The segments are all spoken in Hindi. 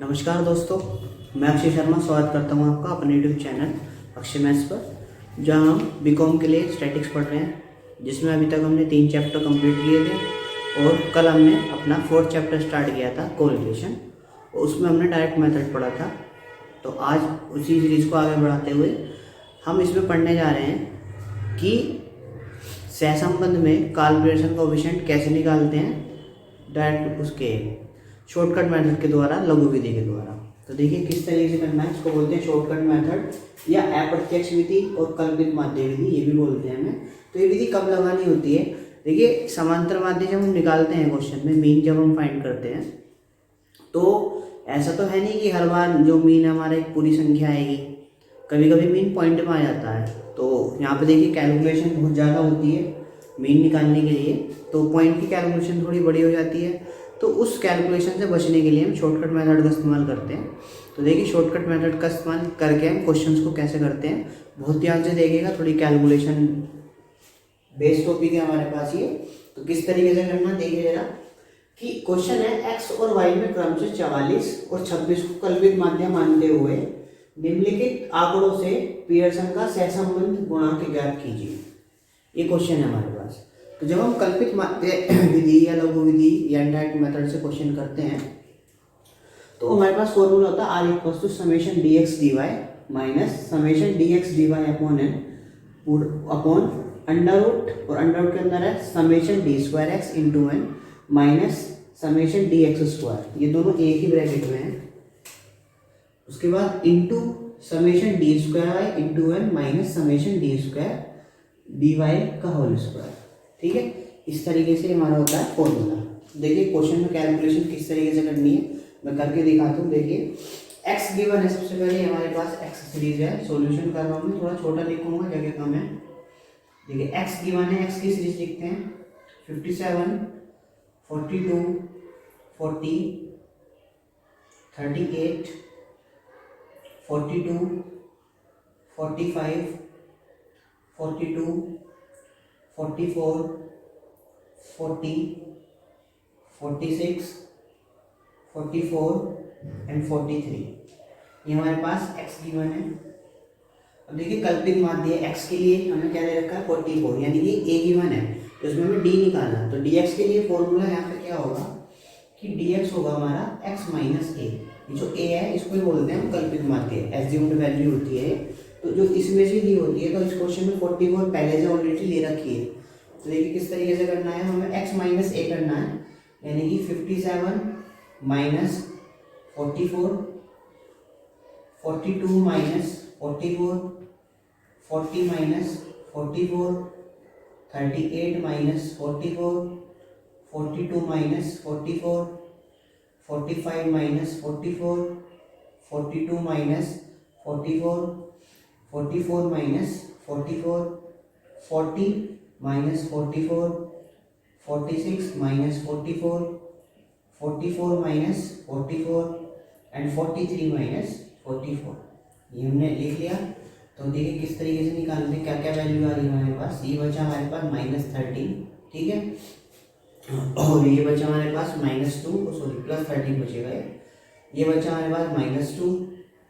नमस्कार दोस्तों, मैं अक्षय शर्मा स्वागत करता हूं आपका अपने यूट्यूब चैनल अक्षय मैथ्स पर, जहां हम बीकॉम के लिए स्टैटिक्स पढ़ रहे हैं, जिसमें अभी तक हमने 3 चैप्टर कंप्लीट किए थे और कल हमने अपना 4th चैप्टर स्टार्ट किया था कोरिलेशन, और उसमें हमने डायरेक्ट मेथड पढ़ा था। तो आज उसी सीरीज़ को आगे बढ़ाते हुए हम इसमें पढ़ने जा रहे हैं कि सहसंबंध में कैलकुलेशन कोएफिशिएंट कैसे निकालते हैं डायरेक्ट उसके शॉर्टकट मेथड के द्वारा, लघु विधि के द्वारा। तो देखिए किस तरीके से करना है, इसको बोलते हैं शॉर्टकट मेथड या अप्रत्यक्ष विधि और कल्पित माध्य विधि, ये भी बोलते हैं हमें। तो ये विधि कब लगानी होती है? देखिए समांतर माध्य जब हम निकालते हैं क्वेश्चन में, मीन जब हम फाइंड करते हैं, तो ऐसा तो है नहीं कि हर बार जो मीन हमारा एक पूरी संख्या आएगी, कभी कभी मीन पॉइंट में आ जाता है। तो यहाँ पे देखिए कैलकुलेशन बहुत ज़्यादा होती है मीन निकालने के लिए, तो पॉइंट की कैलकुलेशन थोड़ी बड़ी हो जाती है। तो उस कैलकुलेशन से बचने के लिए हम शॉर्टकट मेथड का इस्तेमाल करते हैं। तो देखिए शॉर्टकट मेथड का इस्तेमाल करके हम क्वेश्चंस को कैसे करते हैं, बहुत ध्यान से देखिएगा, थोड़ी कैलकुलेशन बेस्ड टॉपिक है हमारे पास ये। तो किस तरीके से करना देखिए जरा, कि क्वेश्चन है x और y में क्रम से 44 और 26 को कल्पित माध्य मानते हुए निम्नलिखित आंकड़ों से पियर्सन का सहसंबंध गुणांक ज्ञात कीजिए। ये क्वेश्चन है हमारे पास। तो जब हम कल्पित माध्य विधि या लघु विधि या इनडायरेक्ट मेथड से क्वेश्चन करते हैं, तो हमारे पास फॉर्मूला होता है r equals to summation dx dy minus summation dx dy upon n upon under root, और अंडर रूट के अंदर है summation d square x into n minus summation dx square, ये दोनों एक ही ब्रैकेट में है। उसके बाद into summation d square y into n minus summation d square dy का होल स्क्वायर। ठीक है, इस तरीके से हमारा होता है फॉर्मूला। देखिए क्वेश्चन में कैलकुलेशन किस तरीके से करनी है मैं करके दिखाता हूँ। देखिए x गिवन है, सबसे पहले हमारे पास x सीरीज है, सॉल्यूशन कर रहा हूँ मैं, थोड़ा छोटा लिखूंगा जगह कम है। देखिए x गिवन है, x की सीरीज लिखते हैं 57 42 40 38 42 45 42 44 40 46 44 एंड 43, ये हमारे पास x गिवन है। अब देखिए कल्पित माध्य x के लिए हमें क्या दे रखा है 44, यानी कि a गिवन है, तो इसमें हमें d निकालना। तो dx के लिए फॉर्मूला यहाँ पे क्या होगा कि dx होगा हमारा x माइनस a, ये जो a है इसको ही बोलते हैं हम कल्पित माध्य, एज्यूम्ड वैल्यू होती है। तो जो इसमें से दी होती है, तो इस क्वेश्चन में 44 पहले से ऑलरेडी ले रखी है। तो देखिए किस तरीके से करना है, हमें x माइनस a करना है, यानी कि 57 minus 44 42 minus 44 40 minus 44 38 minus 44 42 minus 44 45 minus 44 42 minus 44 44 minus 44 40 minus 44 46 minus 44 44 minus 44 and 43 minus 44, ये हमने लिख लिया। तो देखिए किस तरीके से निकालते हैं, क्या क्या वैल्यू आ रही है हमारे पास। ये बचा हमारे पास -13, ठीक है, और ये बचा हमारे पास -2, सॉरी +13 बचेगा, ये बचा हमारे पास -2,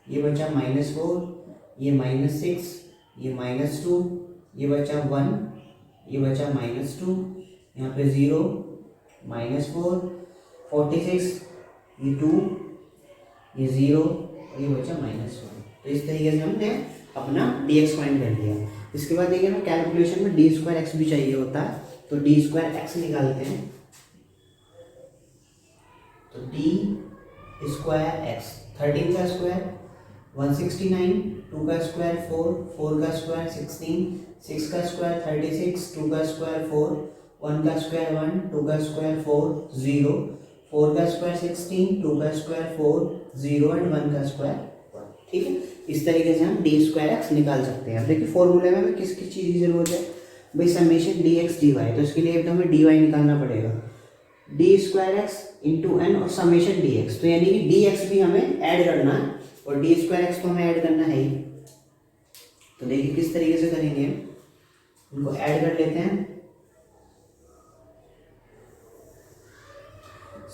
ये बचा -4, ये -6, ये -2, ये बचा 1, ये बचा -2, यहाँ पे 0 -4 46, ये 2, ये 0, ये बचा -1। तो इस तरीके से हमने अपना dx फाइंड कर लिया। इसके बाद देखिए हमें कैलकुलेशन में d स्क्वायर x भी चाहिए होता है, तो d स्क्वायर x निकालते हैं। तो d स्क्वायर x 13 का स्क्वायर 169, 2 का स्क्वायर 4, 4 का स्क्वायर 16, 6 का स्क्वायर 36, 2 का स्क्वायर 4, 1 का स्क्वायर 1, 2 का स्क्वायर 4, 0, 4 का स्क्वायर 16, 2 का स्क्वायर 4, 0 एंड 1 का स्क्वायर 1। ठीक है, इस तरीके से हम डी स्क्वायर एक्स निकाल सकते हैं। अब देखिए फॉर्मूले में हमें किस किस चीज़ की जरूरत है भाई, summation d x d y, तो इसके लिए तो हमें डी वाई निकालना पड़ेगा, d square x into n और समेशन डी एक्स, तो यानी कि डी एक्स भी हमें ऐड करना है और डी स्क्वायर एक्स को हमें ऐड करना है ही। तो देखिए किस तरीके से करेंगे, उनको ऐड कर लेते हैं।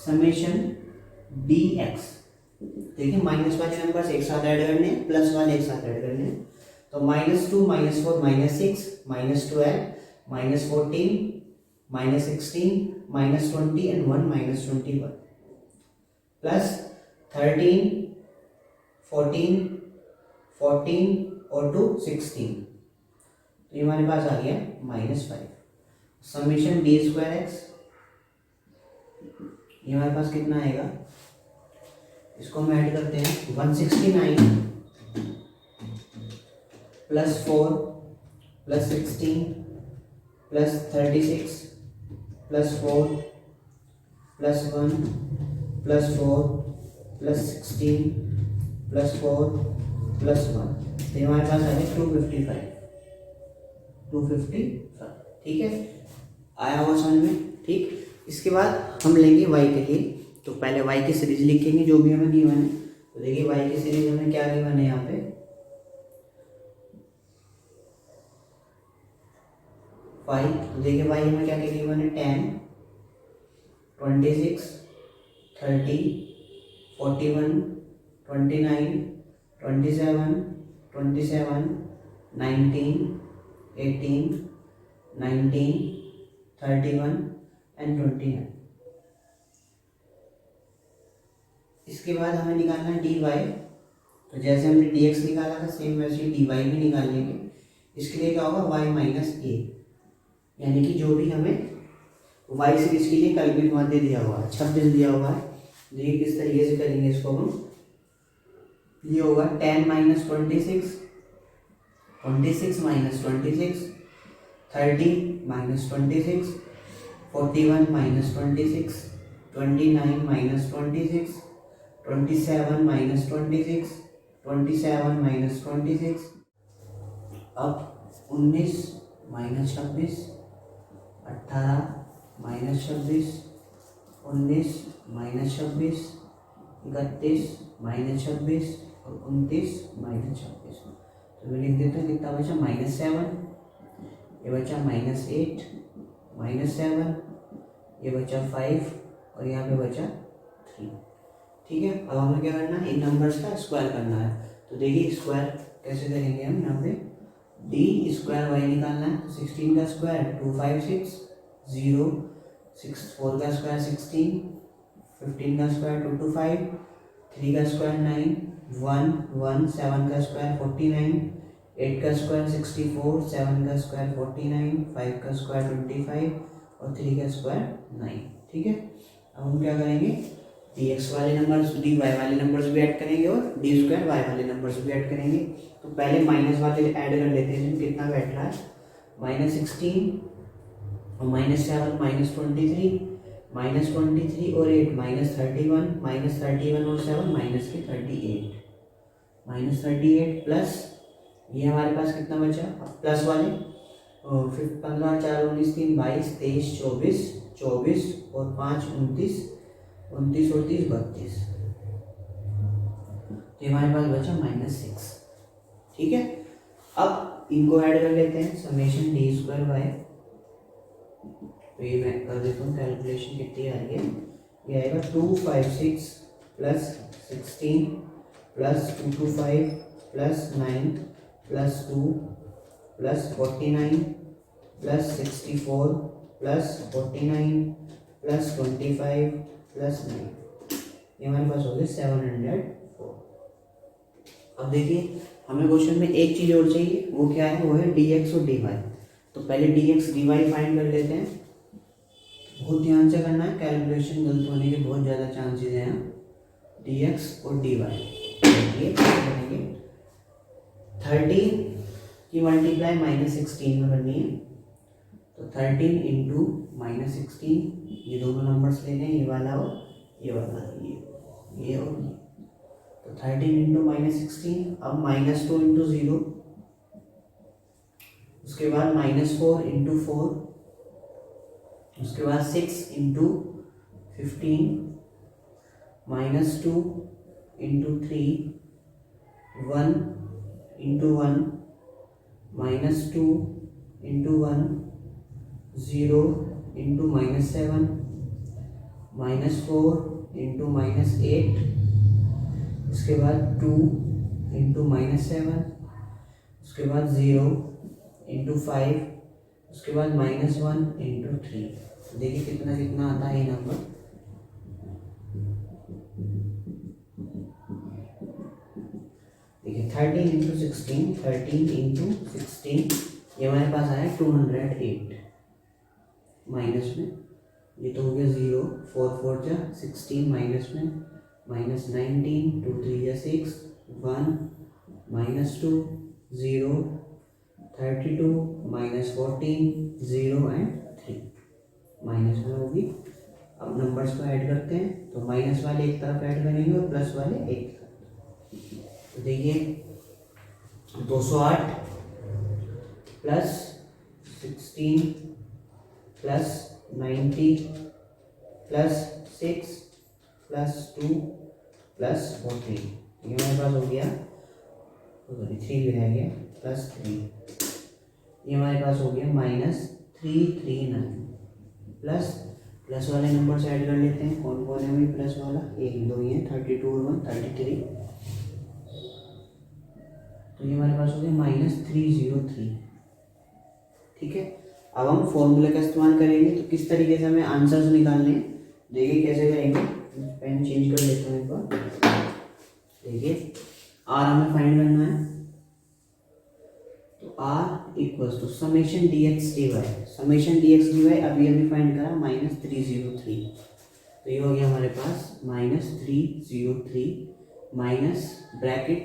समेशन डी एक्स देखिए माइनस वाले नंबर्स एक साथ ऐड करने हैं, प्लस वाले एक साथ ऐड करने हैं। तो -2 -4 -6 -12 -14 -16 -20 एंड 1 -21 प्लस 13 14 14 और 2 16। तो ये हमारे पास आ गया -5। समेशन d² x, ये हमारे पास कितना आएगा, इसको हम ऐड करते हैं। 169 plus 4 plus 16 plus 36 plus 4 plus 1 plus 4 plus 16 plus 4 plus 1। तो हमारे पास आ गया 255। ठीक है, आया होगा समझ में। ठीक, इसके बाद हम लेंगे y के लिए। तो पहले y की सीरीज लिखेंगे जो भी हमें गिवन है। तो देखिए y की सीरीज हमें क्या गिवन है यहाँ पे, y। तो देखिए y हमें क्या क्या गिवन है, 10 26 30 41 29 27 27 19 18 19 31 एंड 29। इसके बाद हमें निकालना है dy। तो जैसे हमने dx निकाला था सेम वैसे ही dy भी निकाल लेंगे। इसके लिए क्या होगा, y माइनस a, यानी कि जो भी हमें y सीरीज के लिए कैलकुलेट माध्य दिया हुआ है 26 दिया हुआ है। देखिए किस तरीके से करेंगे इसको हम। ये होगा 10 minus 26 26 minus 26 30 minus 26 41 minus 26 29 minus 26 27 minus 26 27 minus 26। अब 19 माइनस 26 18 माइनस 26 19 माइनस 26 31 माइनस 26 और 29 माइनस 26। तो मैं लिख देता हूँ कितना बचा, -7, ये बचा -8 -7, ये बचा 5 और यहाँ पे बचा 3। ठीक है, अब हमें क्या करना है, इन नंबर्स का स्क्वायर करना है। तो देखिए स्क्वायर कैसे करेंगे हम, यहाँ पे d² y निकालना है। तो 16 का स्क्वायर 256 0 4 का स्क्वायर 16 15 का स्क्वायर 225 3 का स्क्वायर 9 1 1 7 का स्क्वायर 49 8 का स्क्वायर 64 7 का स्क्वायर 49 5 का स्क्वायर 25 और 3 का स्क्वायर 9। ठीक है, अब हम क्या करेंगे, dx वाले नंबर्स dy वाले नंबर्स भी ऐड करेंगे और d² y वाले नंबर्स भी ऐड करेंगे। तो पहले माइनस वाले ऐड कर लेते हैं, कितना बैठ रहा है, -16 और -7 -23 -23 और 8 -31 -31 और 7 -38 प्लस ये हमारे पास कितना बचा, प्लस वाले 15 4 19 3 22 23 24 24 और 5 29 29 और 30 32। तो हमारे पास बचा -6। ठीक है, अब इनको ऐड कर लेते हैं, समेशन d² y। तो ये मैं कर देता हूँ कैलकुलेशन कितनी आ रही है, ये आएगा 256 plus 16 plus 225 plus 9 plus 2 plus 49 plus 64 plus 49 plus 25 plus 9। ये हमारे पास हो गया 704। अब देखिए हमें क्वेश्चन में एक चीज़ और चाहिए, वो क्या है, वो है dx और dy। तो पहले dx dy फाइंड कर लेते हैं। बहुत ध्यान से करना है, कैलकुलेशन गलत होने के बहुत ज़्यादा चांसेस हैं यहाँ। dx और dy ये करेंगे 13 की मल्टीप्लाई -16 में करनी है। तो 13 इंटू -16, ये दोनों नंबर्स लेने हैं, ये वाला और ये वाला, ये और ये। तो 13 इंटू -16, अब -2 इंटू 0, उसके बाद -4 इंटू 4, उसके बाद 6 into 15 -2 into 3 1 into 1 -2 into 1 0 into -7 -4 into -8, उसके बाद 2 इंटू -7, उसके बाद 0 इंटू 5, उसके बाद -1 इंटू 3। देखिए कितना कितना आता है ये नंबर। देखिए 13 इंटू 16, 13 इंटू 16, ये हमारे पास आया 208 माइनस में। ये तो हो गया 0, 4 4 जा 16 माइनस में, -19, 2 3 जा 6, 1 -2 0, 32 -14 0 एंड 3 माइनस में होगी। अब नंबर्स को ऐड करते हैं, तो माइनस वाले एक तरफ ऐड करेंगे और प्लस वाले एक तरफ। तो देखिए 208 plus 16 plus 90 plus 6 plus 2 plus 14, ये हमारे पास हो गया, सॉरी 3 भी रह गया, प्लस 3, ये हमारे पास हो गया -339। प्लस वाले नंबर से ऐड कर लेते हैं, कौन कौन है भाई प्लस वाला, 1 2 ही है, 32 और 1 33, तो ये हमारे पास हो गया -303। ठीक है, अब हम फॉर्मूले का इस्तेमाल करेंगे। तो किस तरीके से हमें आंसर्स निकालने हैं, देखिए कैसे करेंगे। पेन चेंज कर लेता हूँ एक बार। देखिए आर हमें फाइंड करना है, तो r equals to summation d x d y. Summation d x d y अभी अभी फाइंड करा -303, तो ये हो गया हमारे पास -303 minus bracket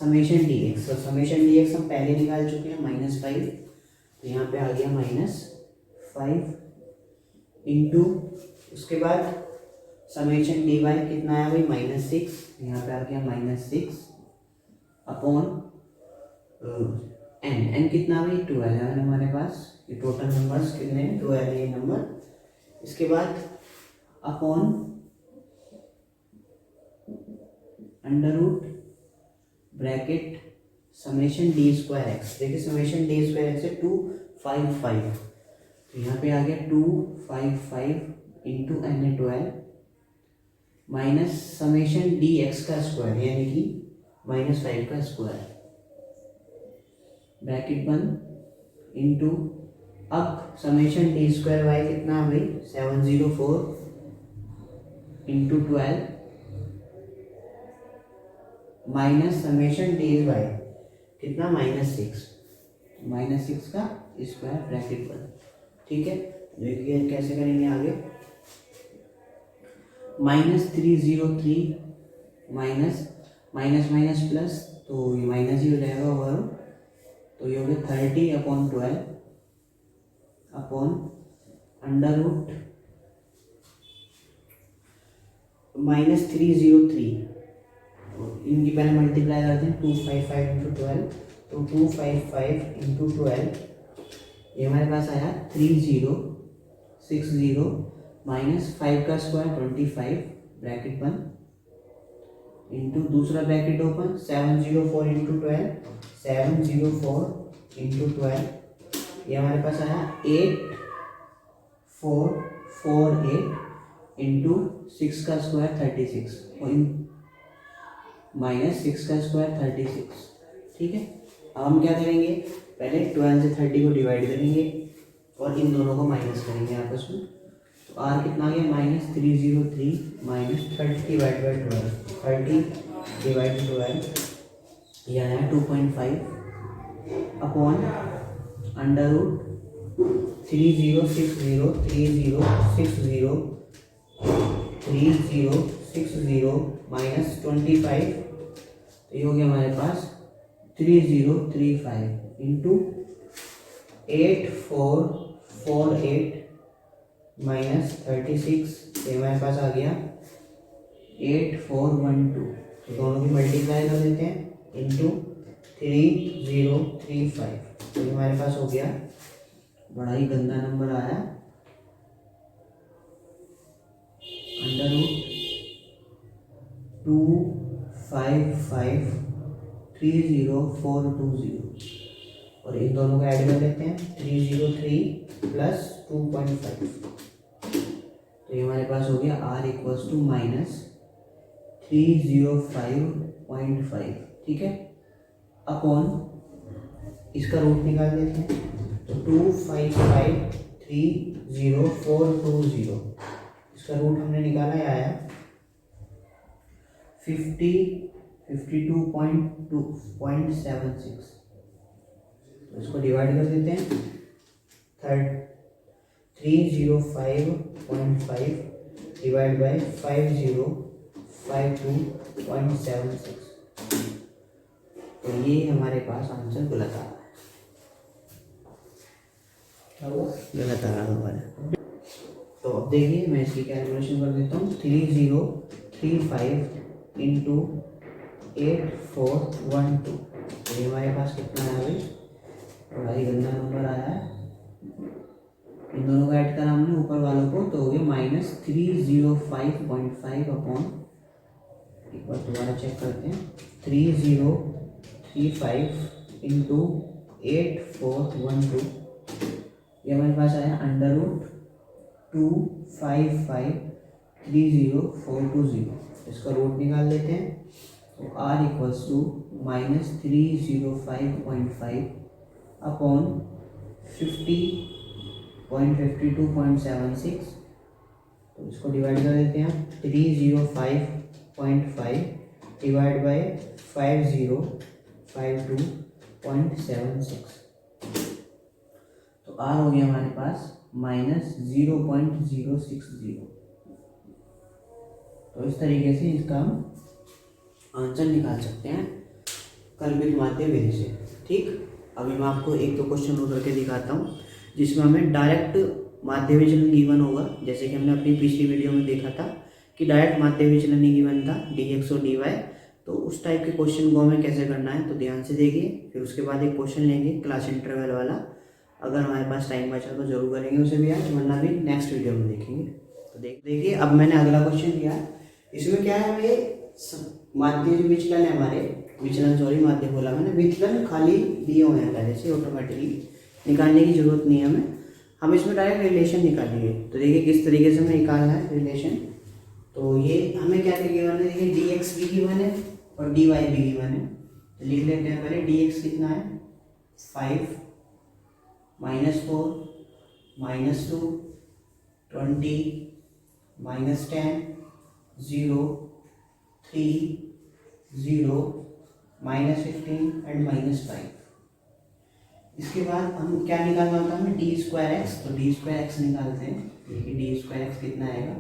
summation d x. तो समेशन डी एक्स हम पहले निकाल चुके हैं -5, तो यहाँ पे आ गया -5 इंटू, उसके बाद समेशन डी वाई कितना आया भाई -6, यहाँ पे आ गया -6 अपॉन एन। एन कितना भाई 12 है हमारे पास। ये टोटल नंबर्स कितने हैं, 12 है ये नंबर। इसके बाद upon under root bracket summation d square x. देखिए समेशन डी स्क्वायर एक्स है 255, तो यहाँ पे आ गया 255 इंटू एन है 12 माइनस समेशन डी एक्स का स्क्वायर यानी कि -5 का स्क्वायर, ब्रैकेट बंद इंटू, अब समेशन डी स्क्वायर वाई कितना है भाई 704 into 12 minus summation d y कितना -6 का स्क्वायर, ब्रैकेट बंद। ठीक है, देखिए कैसे करेंगे आगे। -303 माइनस माइनस माइनस प्लस, तो ये माइनस ही हो जाएगा ओवर, तो ये हो गया 30/12 अपॉन अंडर रूट -303, इनकी पहले मल्टीप्लाई करते हैं 255 इंटू 12, तो 255 इंटू 12 ये हमारे पास आया 3060 माइनस 5 का स्क्वायर 25 ब्रैकेट बंद इंटू दूसरा ब्रैकेट ओपन 704 इंटू 12, 704 इंटू 12 ये हमारे पास आया 8448 इंटू 6 का स्क्वायर 36 माइनस 6 का स्क्वायर 36। ठीक है, अब हम क्या करेंगे, पहले 12 से 30 को डिवाइड करेंगे और इन दोनों को माइनस करेंगे आपस में। तो आर कितना आ गया -303 माइनस 30 डिवाइड बाई 12, 30 डिवाइड 12 ये आया 2.5 अपॉन अंडर रूट 3060 माइनस 25, तो ये हो गया हमारे पास 3035 इंटू 8448 माइनस 36, ये हमारे पास आ गया 8412, तो दोनों की मल्टीप्लाई कर देते हैं इंटू 3035, तो ये हमारे पास हो गया, बड़ा ही गंदा नंबर आया, अंडर रूट 25530420, और इन दोनों को ऐड कर लेते हैं 303 प्लस 2.5, तो ये हमारे पास हो गया आर इक्वल्स टू 305.5, ठीक है, अपॉन इसका रूट निकाल देते हैं। तो 25530,420, इसका रूट हमने निकाला आया 52.76। तो इसको डिवाइड कर देते हैं। 305.5 डिवाइड बाय 5052.76। तो ये हमारे पास आंसर गलत आ रहा है, गलत आ रहा है हमारा। तो अब देखिए मैं इसकी कैलकुलेशन कर देता हूँ। 3035 इंटू 8412, तो ये हमारे पास कितना है भाई, बड़ा ही गंदा नंबर आया है। इन दोनों को ऐड करा हमने ऊपर वालों को, तो हो गया -305.5 अपॉन, एक बार दोबारा चेक करते हैं, 3035 इंटू 8412, ये हमारे पास आया √25530,420। इसका रूट निकाल लेते हैं। तो r इक्वल्स टू -305.5 अपॉन 50.52.76। तो इसको डिवाइड कर देते हैं। 305.5 डिवाइड बाय 5052.76, तो r हो गया हमारे पास -0.060। तो इस तरीके से इसका हम आंसर निकाल सकते हैं कल्पित माध्य विधि से, ठीक। अभी मैं आपको एक दो क्वेश्चन और करके दिखाता हूँ जिसमें हमें डायरेक्ट माध्य विचलन गिवन होगा, जैसे कि हमने अपनी पिछली वीडियो में देखा था कि डायरेक्ट माध्य विचलन ही गिवन था dx और dy। तो उस टाइप के क्वेश्चन को हमें कैसे करना है, तो ध्यान से देखिए। फिर उसके बाद एक क्वेश्चन लेंगे क्लास इंटरवल वाला, अगर हमारे पास टाइम बचा तो जरूर करेंगे उसे भी आज, वरना भी नेक्स्ट वीडियो में देखेंगे। तो देखिए अब मैंने अगला क्वेश्चन दिया, इसमें क्या है, हमें माध्य जो विचलन है हमारे, विचलन सॉरी माध्य बोला मैंने, विचलन खाली दिए हुए हैं पहले से, ऑटोमेटिकली निकालने की जरूरत नहीं है हमें, हम इसमें डायरेक्ट रिलेशन निकालेंगे। तो देखिए किस तरीके से हमें निकालना है रिलेशन। तो ये हमें क्या गिवन है, देखिए dx भी गिवन है और dy भी गिवन है। तो लिख लेते हैं पहले, dx कितना है 5 -4 -2 20 -10 0 3 0 -15 एंड -5। इसके बाद हम क्या निकालना होता है हमें, d²x। तो d²x निकालते हैं। देखिए d²x कितना आएगा,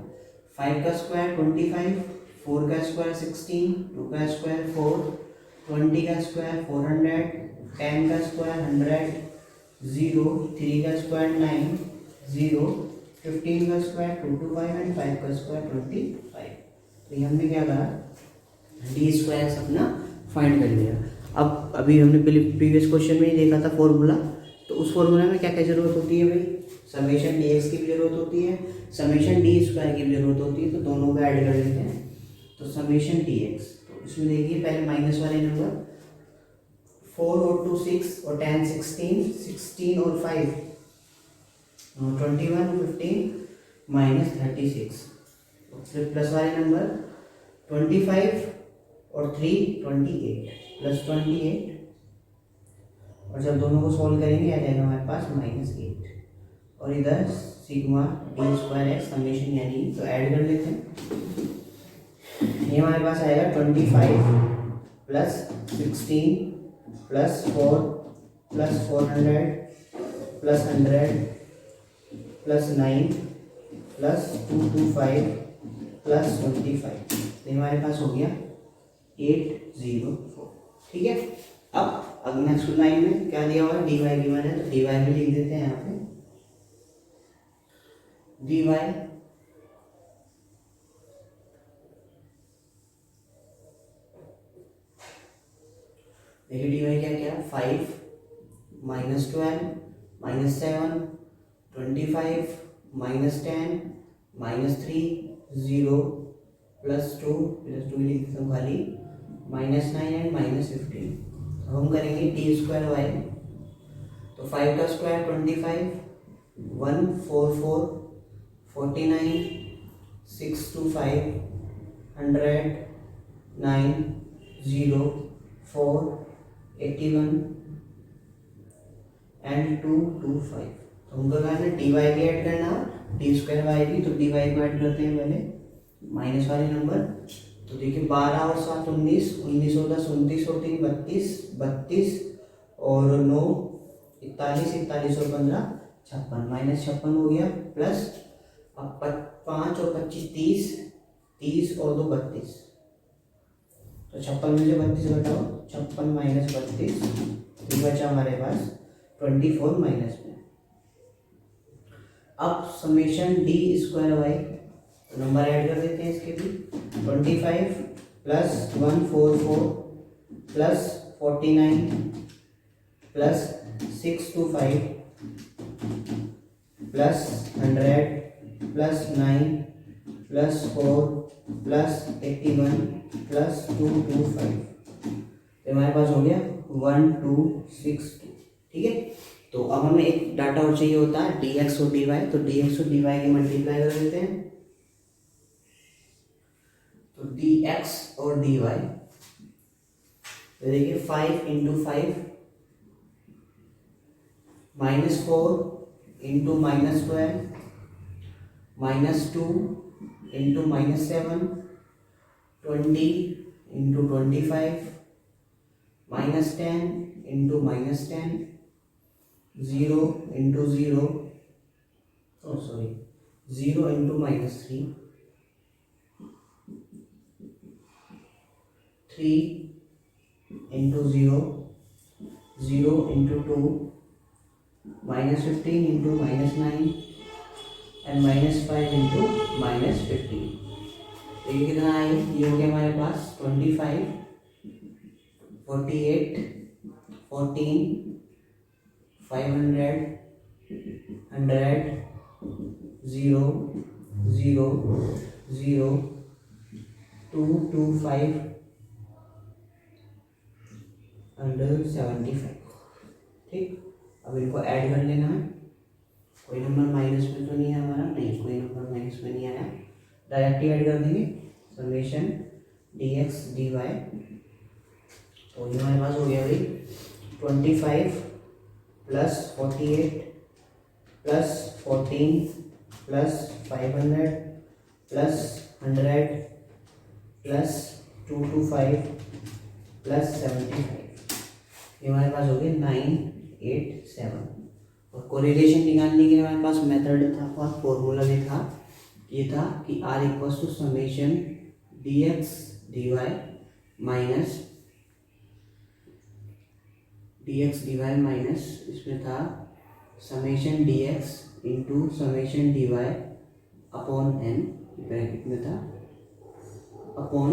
5 का स्क्वायर 25, 4 का स्क्वायर 16, 2 का स्क्वायर 4, 20 का स्क्वायर 400, 10 का स्क्वायर 100, 0 3 का स्क्वायर 9, 0 15 का स्क्वायर 2 to 5 एंड 5 का स्क्वायर 25। तो ये हमने क्या करा, d²x अपना फाइंड कर लिया। अब अभी हमने प्रीवियस क्वेश्चन में ही देखा था फॉर्मूला, तो उस फॉर्मूला में क्या क्या जरूरत होती है भाई, समेशन dx की भी जरूरत होती है, समेशन d² की भी जरूरत होती है। तो दोनों को ऐड कर लेते हैं। तो समेशन dx, तो इसमें देखिए पहले माइनस वाले नंबर 4 और 2 6 और 10 16, 16 और 5 21 15 -36। फिर प्लस वाले नंबर 25 और 3 28 प्लस 28, और जब दोनों को सॉल्व करेंगे आ जाएगा हमारे पास -8। और इधर सिग्मा d²x समेशन यानी, तो ऐड कर लेते हैं। ये हमारे पास आएगा 25 plus 16 plus 4 plus 400 plus 100 plus 9 plus 225 plus 25। तो हमारे पास हो गया 804, ठीक है। अब नेक्स्ट लाइन में क्या दिया हुआ है, dy गिवन है, तो dy भी लिख देते हैं यहाँ पे। dy देखिए dy क्या क्या, 5 -12 -7 25 -10 -3 0 +2 लिख देता हूँ खाली, -9 एंड -15। अब हम करेंगे d²y। तो 5 का स्क्वायर 25, 144 49 625 100 90481 एंड 225। तो हमको क्या है डी वाई भी ऐड करना है, डी स्क्वायर वाई भी, तो डी वाई को ऐड करते हैं पहले माइनस वाले नंबर। तो देखिए 12 और 7 19, 19 और 10 29 और 3 32, 32 और 9 41, 41 और 15 56, -56 हो गया प्लस अब 5 और 25 30, 30 और 2 32। तो 56 में से 32 घटाओ, 56 माइनस 32, ये बचा हमारे पास 24 माइनस में। अब समेशन डी स्क्वायर वाई, तो नंबर ऐड कर देते हैं इसके भी। 25 plus 144 plus 49 plus 625 plus 100 plus 9 plus 4 plus 81 plus 225। तो हमारे पास हो गया 1262। ठीक है, तो अब हमें एक डाटा और चाहिए होता है डी एक्स और डी वाई। तो डी एक्स और डी वाई की मल्टीप्लाई कर देते हैं। तो डी एक्स और डी वाई, तो देखिए 5 into 5 -4 into -12 -2 into -7 20 into 25 -10 into -10 0 into 0 0 into -3 3 into 0 0 into 2 -15 into -9 and -5 into -15। तो ये कितना आई, ये हो गया हमारे पास 25 48 14 500 100 0 0 0 225 175। ठीक, अब इनको ऐड कर लेना है। कोई नंबर माइनस में तो नहीं है हमारा, नहीं कोई नंबर माइनस में नहीं आया, डायरेक्ट ही ऐड कर देंगे summation d x d y. तो ये हमारे पास हो गया भाई 25 plus 48 plus 14 plus 500 plus 100 plus 225 plus 75। ये हमारे पास हो गया 987। और कोरिलेशन निकालने के लिए हमारे पास मेथड था और फॉर्मूला भी था, ये था कि r equals to summation d x d y minus इसमें था summation d x into summation d y upon n, bracket में था upon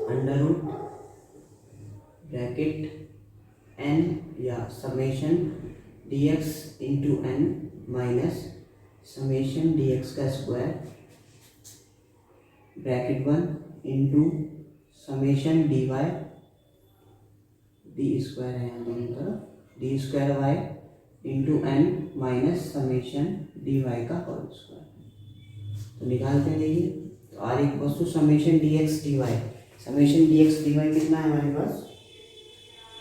under root bracket n या summation d x into n minus summation d x का square bracket 1 into summation d y, d square है यहाँ दोनों तरफ, d square y into n minus summation d y का होल स्क्वायर। तो निकालते हैं, देखिए तो r equals to summation d x d y, summation d x d y कितना है हमारे पास,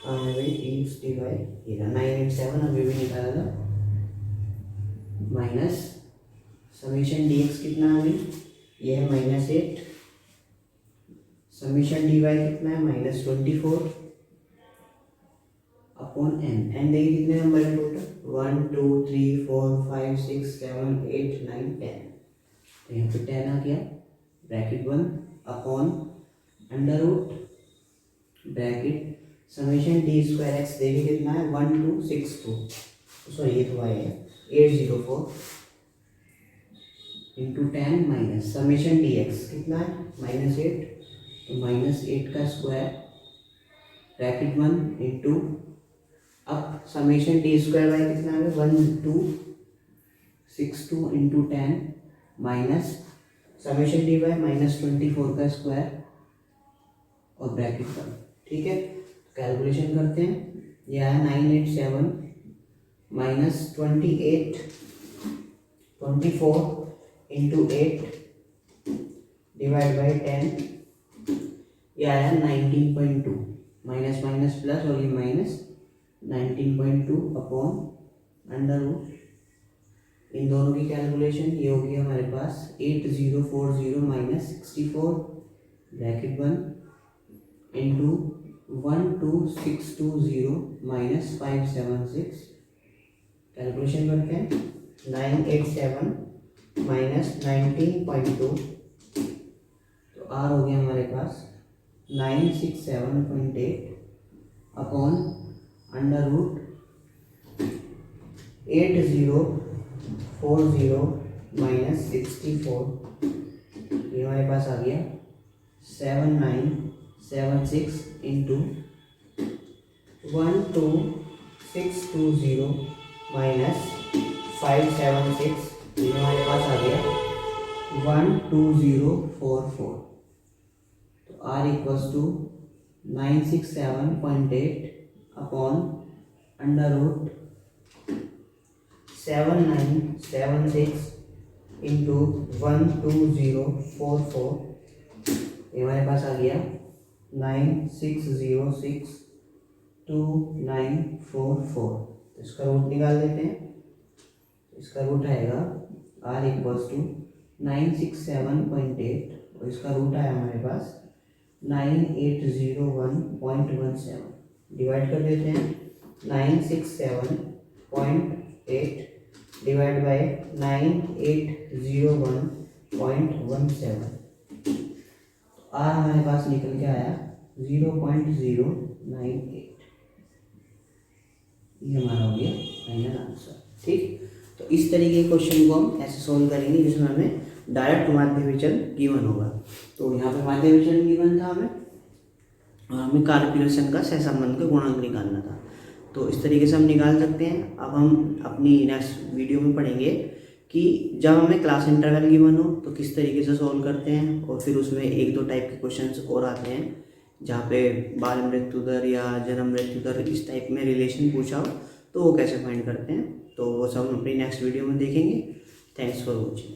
भाई डी एक्स डी वाई ये 987 अभी भी निकाला था, माइनस समेशन डी एक्स कितना है अभी, ये है -8, समेशन डी वाई कितना है -24 अपॉन एन। एन देखिए कितने नंबर है टोटल, 1 2 3 4 5 6 7 8 9 10। तो यहाँ पे 10 आ गया, bracket 1 upon under root bracket summation d square x देखिए कितना है 1262, सॉरी ये तो वाई है 804 into 10 minus summation d x कितना है -8, तो -8 का स्क्वायर ब्रैकेट 1 इंटू अब समेशन डी स्क्वायर वाई कितना है 1262 into 10 minus summation d y -24 का स्क्वायर और ब्रैकेट 1। ठीक है, कैलकुलेशन करते हैं, यह है 987 माइनस 28 24 इंटू 8 डिवाइड बाई 10, ये आया 19.2, माइनस माइनस प्लस और ये माइनस 19.2 अपॉन अंडर रूट, इन दोनों की कैलकुलेशन ये होगी हमारे पास 8040 minus 64 bracket 1 into 12620 minus 576, calculation करते हैं 987 माइनस 19.2, तो आर हो गया हमारे पास 967.8 अपॉन अंडर रूट 8040 माइनस 64, ये हमारे पास आ गया 7976 इंटू 12620 माइनस 576, ये हमारे पास आ गया 12044, तो r equals to 967.8 upon under root 7976 into 12044, ये हमारे पास आ गया 96062944, तो इसका रूट निकाल देते हैं, इसका रूट आएगा आर इक्वल्स टू 967.8 और इसका रूट आया हमारे पास 9801.17, डिवाइड कर देते हैं 967.8 डिवाइड बाय 9801.17, आर हमारे पास निकल के आया 0.098, ये हमारा हो गया फाइनल आंसर। ठीक, तो इस तरीके के क्वेश्चन को हम ऐसे सोल्व करेंगे जिसमें हमें डायरेक्ट माध्य विचलन गिवन होगा। तो यहाँ पे माध्य विचलन गिवन था हमें, और हमें कार्य रिलेशन का सहसंबंध का गुणांक निकालना था, तो इस तरीके से हम निकाल सकते हैं। अब हम अपनी नेक्स्ट वीडियो में पढ़ेंगे कि जब हमें क्लास इंटरवल गिवन हो तो किस तरीके से सॉल्व करते हैं, और फिर उसमें एक दो टाइप के क्वेश्चंस और आते हैं जहाँ पे बाल मृत्यु दर या जन्म मृत्यु दर इस टाइप में रिलेशन पूछा हो तो वो कैसे फाइंड करते हैं, तो वो सब हम अपनी नेक्स्ट वीडियो में देखेंगे। Thanks for watching.